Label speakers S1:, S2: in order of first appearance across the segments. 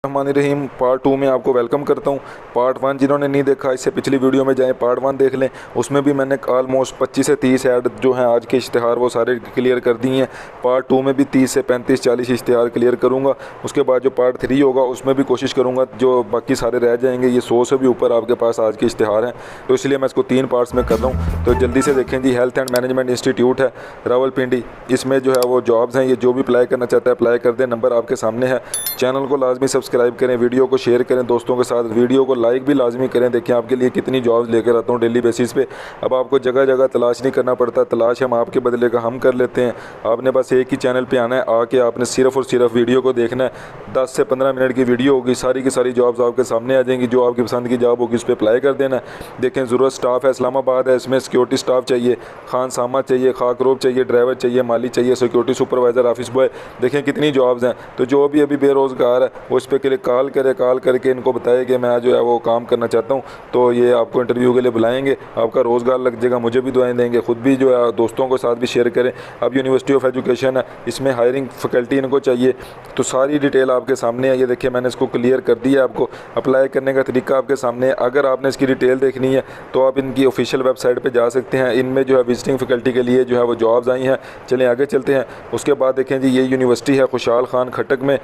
S1: रहीम part 2 में आपको welcome करता हूं। पार्ट 1 जिन्होंने नहीं देखा इससे पिछली वीडियो में जाएं, पार्ट 1 देख लें। उसमें भी मैंने ऑलमोस्ट 25 से 30 ऐड जो हैं आज के इश्तिहार वो सारे क्लियर कर दिए हैं। पार्ट 2 में भी 30 से 35-40 इश्तिहार क्लियर करूंगा। उसके बाद जो पार्ट 3 होगा उसमें भी कोशिश करूँगा जो बाकी सारे रह जाएंगे। ये 100 से भी ऊपर आपके पास आज के इश्तिहार हैं, तो इसलिए मैं इसको 3 पार्ट्स में कर रहा हूँ। तो जल्दी से देखें जी। हेल्थ एंड मैनेजमेंट इंस्टीट्यूट है रावलपिंडी, इसमें जो है वो जॉब्स हैं। ये जो भी अप्लाई करना चाहता है अप्लाई कर दें, नंबर आपके सामने है। चैनल को लाजमी सब्सक्राइब करें, वीडियो को शेयर करें दोस्तों के साथ, वीडियो को लाइक भी लाजमी करें। देखिए आपके लिए कितनी जॉब्स लेकर आता हूँ डेली बेसिस पे। अब आपको जगह जगह तलाश नहीं करना पड़ता, तलाश हम आपके बदले का हम कर लेते हैं। आपने बस एक ही चैनल पे आना है, आके आपने सिर्फ और सिर्फ वीडियो को देखना है। 10 से 15 मिनट की वीडियो होगी, सारी की सारी जॉब्स आपके सामने आ जाएंगी। जो आपकी पसंद की जॉब होगी उस पर अप्लाई कर देना है। देखें ज़रूरत स्टाफ है, इस्लामाबाद है, इसमें सिक्योरिटी स्टाफ चाहिए, खान सामा चाहिए, खाकरोब चाहिए, ड्राइवर चाहिए, माली चाहिए, सिक्योरिटी सुपरवाइज़र, ऑफिस बॉय। देखें कितनी जॉब्स हैं। तो जो भी अभी बेरोज़गार है वो इस पर के लिए कॉल करे, कॉल करके इनको बताए कि मैं जो है वो काम करना चाहता हूँ, तो ये आपको इंटरव्यू के लिए बुलाएंगे। आपका रोज़गार लग जाएगा, मुझे भी दुआएं देंगे, ख़ुद भी जो है दोस्तों के साथ भी शेयर करें। अब यूनिवर्सिटी ऑफ एजुकेशन है, इसमें हायरिंग फैकल्टी इनको चाहिए, तो सारी डिटेल आपके सामने है। ये देखिए मैंने इसको क्लियर कर दिया। आपको अप्लाई करने का तरीका आपके सामने है। अगर आपने इसकी डिटेल देखनी है तो आप इनकी ऑफिशियल वेबसाइट पर जा सकते हैं। इनमें जो है विजिटिंग फैकल्टी के लिए जो है वो जॉब्स आई हैं। चलें आगे चलते हैं। उसके बाद देखें जी, ये यूनिवर्सिटी है खुशहाल खान खटक में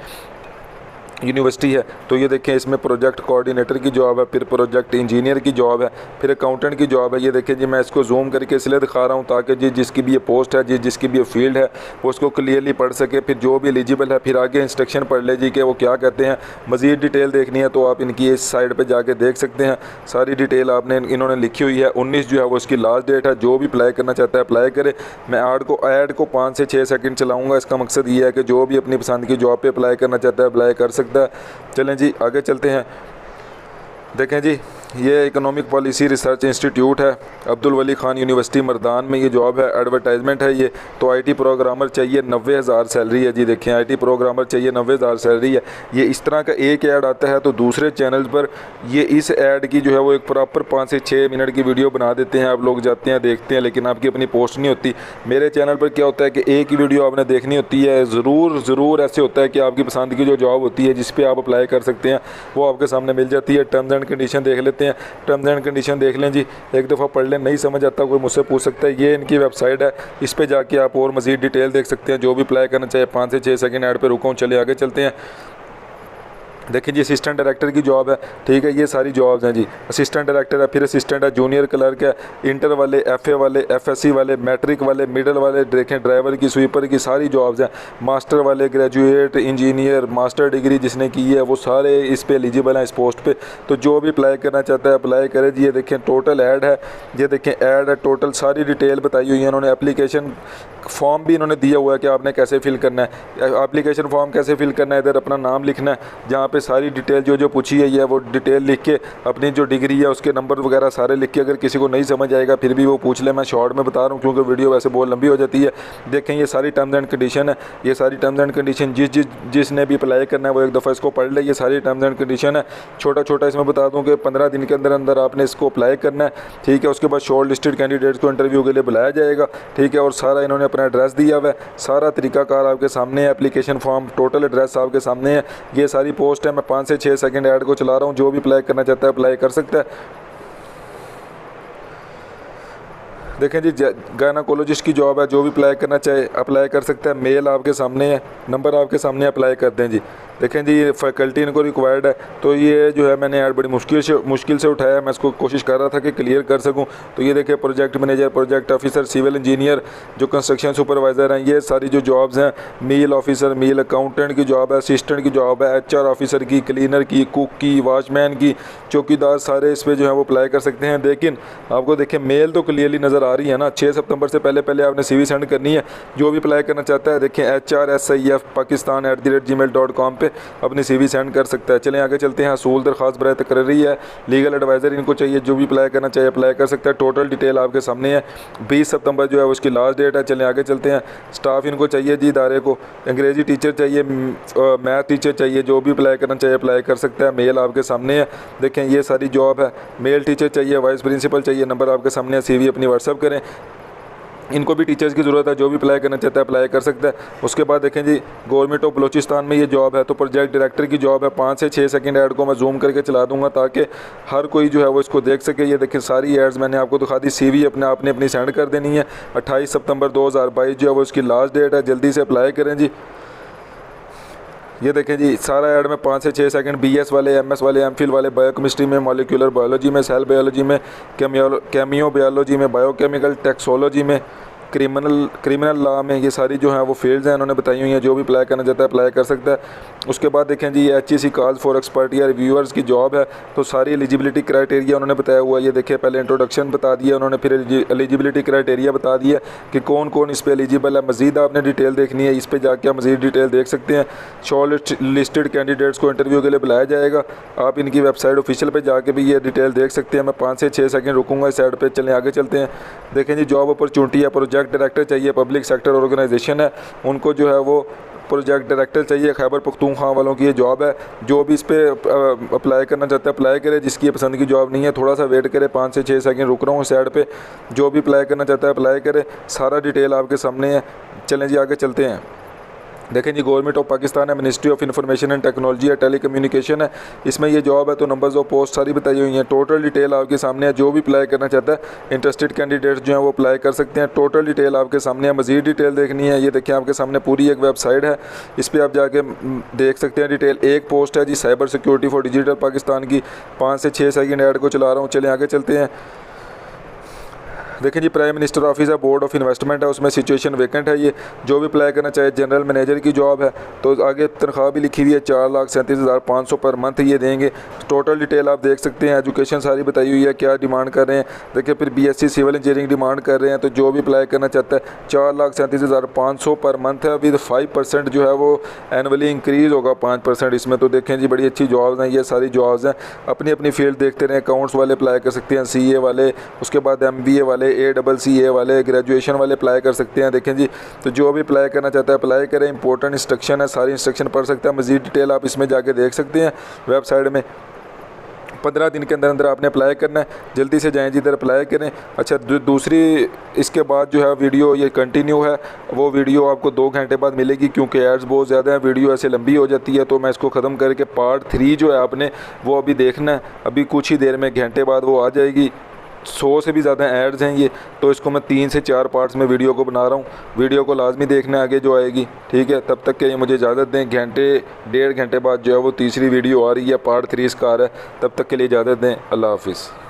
S1: यूनिवर्सिटी है। तो ये देखें इसमें प्रोजेक्ट कोऑर्डिनेटर की जॉब है, फिर प्रोजेक्ट इंजीनियर की जॉब है, फिर अकाउंटेंट की जॉब है। ये देखें जी, मैं इसको जूम करके इसलिए दिखा रहा हूँ ताकि जी जिसकी भी ये पोस्ट है, जी जिसकी भी ये फील्ड है वो उसको क्लियरली पढ़ सके। फिर जो भी एलिजिबल है फिर आगे इंस्ट्रक्शन पढ़ ले जी कि वो क्या कहते हैं। मज़ीद डिटेल देखनी है तो आप इनकी इस साइड पर जाके देख सकते हैं। सारी डिटेल आपने इन्होंने लिखी हुई है। 19 जो है वो इसकी लास्ट डेट है। जो भी अप्लाई करना चाहता है अप्लाई करे। मैं ऐड को 5 से 6 सेकंड चलाऊँगा। इसका मकसद ये है कि जो भी अपनी पसंद की जॉब पर अप्लाई करना चाहता है अप्लाई कर सकता है। चलें जी आगे चलते हैं। देखें जी, ये इकोनॉमिक पॉलिसी रिसर्च इंस्टीट्यूट है, अब्दुल वली खान यूनिवर्सिटी मर्दान में ये जॉब है। एडवर्टाइजमेंट है ये। तो आईटी प्रोग्रामर चाहिए, 90,000 सैलरी है जी। देखें आईटी प्रोग्रामर चाहिए, 90,000 सैलरी है। ये इस तरह का एक ऐड आता है तो दूसरे चैनल पर ये इस ऐड की जो है वो एक प्रॉपर 5 से 6 मिनट की वीडियो बना देते हैं। आप लोग जाते हैं देखते हैं, लेकिन आपकी अपनी पोस्ट नहीं होती। मेरे चैनल पर क्या होता है कि एक ही वीडियो आपने देखनी होती है। ज़रूर ऐसे होता है कि आपकी पसंद की जो जॉब होती है जिस पर आप अप्लाई कर सकते हैं वो आपके सामने मिल जाती है। टर्म्स एंड कंडीशन देख लेते हैं। टर्म्स एंड कंडीशन देख लें जी, एक दफ़ा पढ़ लें। नहीं समझ आता कोई मुझसे पूछ सकता है। ये इनकी वेबसाइट है, इस पे जाके आप और मज़ीद डिटेल देख सकते हैं। जो भी अप्लाई करना चाहिए। 5 से 6 सेकंड ऐड पे रुका हूँ, चले आगे चलते हैं। देखिए जी, असिस्टेंट डायरेक्टर की जॉब है। ठीक है, ये सारी जॉब्स हैं जी। असिस्टेंट डायरेक्टर है, फिर असिस्टेंट है, जूनियर क्लर्क है, इंटर वाले, एफए वाले, एफएससी वाले, मैट्रिक वाले, मिडल वाले। देखें ड्राइवर की, स्वीपर की सारी जॉब्स हैं। मास्टर वाले, ग्रेजुएट, इंजीनियर, मास्टर डिग्री जिसने की है वो सारे इस पे एलिजिबल हैं इस पोस्ट पे। तो जो भी अप्लाई करना चाहता है अप्लाई करे जी। ये देखें टोटल ऐड है, ये देखें ऐड है टोटल, सारी डिटेल बताई हुई है इन्होंने। एप्लीकेशन फॉर्म भी इन्होंने दिया हुआ है कि आपने कैसे फिल करना है। एप्लीकेशन फॉर्म कैसे फिल करना है, इधर अपना नाम लिखना है, जहाँ पे सारी डिटेल जो पूछी है वो डिटेल लिख के, अपनी जो डिग्री है उसके नंबर वगैरह सारे लिख के। अगर किसी को नहीं समझ आएगा फिर भी वो पूछ ले। मैं शॉर्ट में बता रहा हूँ क्योंकि वीडियो वैसे बहुत लंबी हो जाती है। देखें ये सारी टर्म्स एंड कंडीशन है। ये सारी टर्म्स एंड कंडीशन जिसने भी अप्लाई करना है वो एक दफ़ा इसको पढ़ ले। ये सारी टर्म्स एंड कंडीशन है। छोटा इसमें बता दूँ कि 15 दिन के अंदर आपने इसको अप्लाई करना है। ठीक है, उसके बाद शॉर्ट लिस्टेड कैंडिडेट्स को इंटरव्यू के लिए बुलाया जाएगा। ठीक है, और सारा इन्होंने अपना एड्रेस दिया हुआ है, सारा तरीकाकार आपके सामने है। एप्लीकेशन फॉर्म, टोटल एड्रेस आपके सामने है। ये सारी पोस्ट है। मैं 5 से 6 सेकंड ऐड को चला रहा हूँ। जो भी अप्लाई करना चाहता है अप्लाई कर सकता है। देखें जी, गायनाकोलॉजिस्ट की जॉब है। जो भी अप्लाई करना चाहे अप्लाई कर सकता है। मेल आपके सामने है, नंबर आपके सामने, अप्लाई कर दें जी। देखें जी, ये फैकल्टी इनको रिक्वायर्ड है। तो ये जो है मैंने ऐड बड़ी मुश्किल से उठाया। मैं इसको कोशिश कर रहा था कि क्लियर कर सकूं। तो ये देखिए, project manager, project officer, civil engineer, जो कंस्ट्रक्शन सुपरवाइज़र हैं, ये सारी जो जॉब्स हैं। मील ऑफिसर, मील अकाउंटेंट की जॉब है, असिस्टेंट की जॉब है, HR ऑफिसर की, क्लीनर की, कुक की, वॉचमैन की, चौकीदार, सारे इस पर जो है वो अप्लाई कर सकते हैं। लेकिन आपको देखें मेल तो क्लियरली नज़र आ रही है ना। 6 सितंबर से पहले आपने CV सेंड करनी है। जो भी अप्लाई करना चाहता है देखें HRSIF-Pakistan@gmail.com पे अपनी CV सेंड कर सकता है। चलें आगे चलते हैं। असूल दरख्वास्त बराए तकर्री है, लीगल एडवाइज़र इनको चाहिए। जो भी अप्लाई करना चाहिए अप्लाई कर सकता है। टोटल डिटेल आपके सामने है। 20 सितंबर जो है उसकी लास्ट डेट है। चलें आगे चलते हैं। स्टाफ इनको चाहिए जी इदारे को। अंग्रेज़ी टीचर चाहिए, मैथ टीचर चाहिए। जो भी अप्लाई करना चाहिए अप्लाई कर सकता है। मेल आपके सामने है। देखें ये सारी जॉब है। मेल टीचर चाहिए, वाइस प्रिंसिपल चाहिए, नंबर आपके सामने है। CV अपनी व्हाट्सअप करें। इनको भी टीचर्स की ज़रूरत है, जो भी अप्लाई करना चाहता है अप्लाई कर सकता है। उसके बाद देखें जी, गवर्नमेंट ऑफ बलूचिस्तान में ये जॉब है, तो प्रोजेक्ट डायरेक्टर की जॉब है। 5 से 6 सेकंड ऐड को मैं जूम करके चला दूंगा ताकि हर कोई जो है वो इसको देख सके। ये देखें सारी एड्स मैंने आपको दिखा दी। CV अपने आपने अपनी सेंड कर देनी है। 28 सितंबर 2022 जो है वो इसकी लास्ट डेट है, जल्दी से अप्लाई करें जी। ये देखें जी, सारा ऐड में 5 से 6 सेकंड। BS वाले, MS वाले, MPhil वाले, बायोकेमिस्ट्री में, मॉलिक्यूलर बायोलॉजी में, सेल बायोलॉजी में, केमियो बायोलॉजी में, बायोकेमिकल टैक्सोलॉजी में, क्रिमिनल लॉ में, ये सारी जो हैं वो फील्ड्स हैं उन्होंने बताई हुई हैं। जो भी अप्लाई करना चाहता है अप्लाई कर सकता है। उसके बाद देखें जी, ये HEC कॉल्स फॉर एक्सपर्ट या रिव्यूअर्स की जॉब है, तो सारी एलिजिबिलिटी क्राइटेरिया उन्होंने बताया हुआ है। ये देखिए, पहले इंट्रोडक्शन बता दिया उन्होंने, फिर एलिजिबिलिटी क्राइटेरिया बता दिया कि कौन कौन इस पर एलिजिबल है। मज़ीद आपने डिटेल देखनी है, इस पर जाके आप मज़ीद डिटेल देख सकते हैं। शॉर्ट लिस्टेड कैंडिडेट्स को इंटरव्यू के लिए बुलाया जाएगा। आप इनकी वेबसाइट ऑफिशियल पर जाके भी ये डिटेल देख सकते हैं। मैं 5 से 6 सेकंड रुकूंगा इस ऐड पे, चलें आगे चलते हैं। देखें जी, जॉब अपॉर्चुनिटी है, प्रोजेक्ट डायरेक्टर चाहिए, पब्लिक सेक्टर ऑर्गेनाइजेशन है, उनको जो है वो प्रोजेक्ट डायरेक्टर चाहिए। खैबर पख्तूनख्वा वालों की ये जॉब है। जो भी इस पर अप्लाई करना चाहता है अप्लाई करे, जिसकी पसंद की जॉब नहीं है थोड़ा सा वेट करे। 5 से 6 सेकंड रुक रहा हूँ इस ऐड पे। जो भी अप्लाई करना चाहता है अप्लाई करे, सारा डिटेल आपके सामने है। चलें जी आगे चलते हैं। देखें जी, गवर्नमेंट ऑफ पाकिस्तान है, ministry of information and technology है, टेलीकम्युनिकेशन है, इसमें ये जॉब है। तो नंबर्स ऑफ पोस्ट सारी बताई हुई हैं। टोटल डिटेल आपके सामने है। जो भी अप्लाई करना चाहता है, इंटरेस्टेड कैंडिडेट्स जो हैं वो अप्लाई कर सकते हैं। टोटल डिटेल आपके सामने है। मज़ीद डिटेल देखनी है, ये देखें आपके सामने पूरी एक वेबसाइट है, इस पर आप जाके देख सकते हैं डिटेल। एक पोस्ट है जी, cyber security for digital Pakistan की। 5 से 6 सेकंड ऐड को चला रहा हूँ, चलें आगे चलते हैं। देखें जी, प्राइम मिनिस्टर ऑफिस है, बोर्ड ऑफ इन्वेस्टमेंट है, उसमें सिचुएशन वेकेंट है। ये जो भी अप्लाई करना चाहे, जनरल मैनेजर की जॉब है। तो आगे तनख्वाह भी लिखी हुई है, 4,37,500 पर मंथ ये देंगे। टोटल डिटेल आप देख सकते हैं। एजुकेशन सारी बताई हुई है, क्या डिमांड कर रहे हैं। देखिए, फिर BSc सिविल इंजीनियरिंग डिमांड कर रहे हैं। तो जो भी अप्लाई करना चाहता है, 4,37,500 पर मंथ है। विद 5% जो है वो एनुअली इंक्रीज़ होगा, 5% इसमें। तो देखें जी, बड़ी अच्छी जॉब्स हैं, ये सारी जॉब्स हैं। अपनी अपनी फील्ड देखते रहें। अकाउंट्स वाले अप्लाई कर सकते हैं, CA वाले, उसके बाद MBA वाले, ACCA वाले, ग्रेजुएशन वाले अप्लाई कर सकते हैं। देखें जी, तो जो भी अप्लाई करना चाहता है अप्लाई करें। इंपॉर्टेंट इंस्ट्रक्शन है, सारी इंस्ट्रक्शन पढ़ सकते हैं। मज़ीद डिटेल आप इसमें जाके देख सकते हैं वेबसाइट में। 15 दिन के अंदर अंदर आपने अप्लाई करना है। जल्दी से जाएं जी, इधर अप्लाई करें। अच्छा, दूसरी इसके बाद जो है वीडियो ये कंटिन्यू है, वो वीडियो आपको 2 घंटे बाद मिलेगी, क्योंकि एड्स बहुत ज़्यादा हैं, वीडियो ऐसे लंबी हो जाती है। तो मैं इसको ख़त्म करके पार्ट 3 जो है आपने वो अभी देखना है। अभी कुछ ही देर में, घंटे बाद वो आ जाएगी। 100 से भी ज़्यादा ऐड्स हैं ये, तो इसको मैं 3 से 4 पार्ट्स में वीडियो को बना रहा हूँ। वीडियो को लाजमी देखना आगे जो आएगी, ठीक है। तब तक के लिए मुझे इजाज़त दें। घंटे 1.5 घंटे बाद जो है वो तीसरी वीडियो आ रही है, पार्ट 3 इसका आ रहा है। तब तक के लिए इजाज़त दें। अल्लाह हाफिज़।